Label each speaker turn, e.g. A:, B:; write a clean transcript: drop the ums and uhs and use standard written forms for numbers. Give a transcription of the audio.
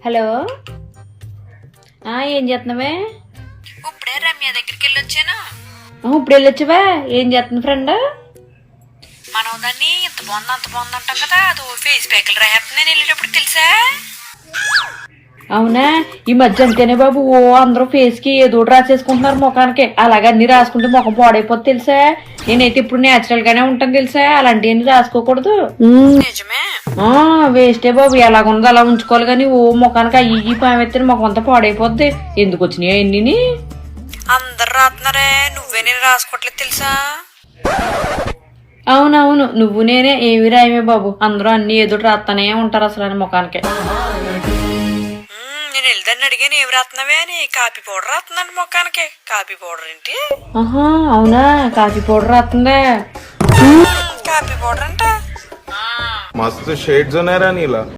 A: Hello, ఏం చేస్తున్నావే?
B: ఇప్పుడే రమ్య దగ్గరికి వెళ్ళొచ్చాను.
A: ఇప్పుడు వెళ్ళొచ్చావా? ఏం చేస్తుంది ఫ్రెండ్?
B: మనం దాన్ని ఇంత బాగుంది అంత బాగుంది అంటాం కదా, అది ఫేస్ ప్యాక్లు రాసేస్తుంది. నేను వెళ్ళేటప్పుడు తెలుసా?
A: అవునా, ఈ మధ్య అంతేనే బాబు. అందరూ ఫేస్ కి ఏదో రాసేసుకుంటున్నారు ముఖానికి. అలాగే అన్ని రాసుకుంటే ముఖం పాడైపోతుంది తెలుసా. నేనైతే ఇప్పుడు నేచురల్ గానే ఉంటాను తెలుసా. అలాంటివన్నీ రాసుకోకూడదు.
B: నిజమే.
A: వేస్టే బాబు. ఎలాగుందో అలా ఉంచుకోవాలి కానీ ముఖానికి అయ్యి పామెత్తే ముఖం అంతా పాడైపోద్ది. ఎందుకు వచ్చినాయో ఎన్ని?
B: అందరు రాస్తున్నారే, నువ్వే నేను రాసుకోవట్లేదు తెలుసా.
A: అవునవును, నువ్వు నేనే ఏమి రాయమే బాబు. అందరూ అన్ని ఏదో రాస్తానే ఉంటారు అసలు అని ముఖానికి.
B: నేను వెళ్దాన్ని అడిగాను ఏమి రాస్తున్నావే అని. కాఫీ పౌడర్ రాస్తున్నాను ముఖానికి. కాఫీ పౌడర్ ఏంటి?
A: అవునా, కాఫీ పౌడర్ రాస్తుందా?
B: కాఫీ పౌడర్ అంట.
C: मस्त शेड्स होणार नीला.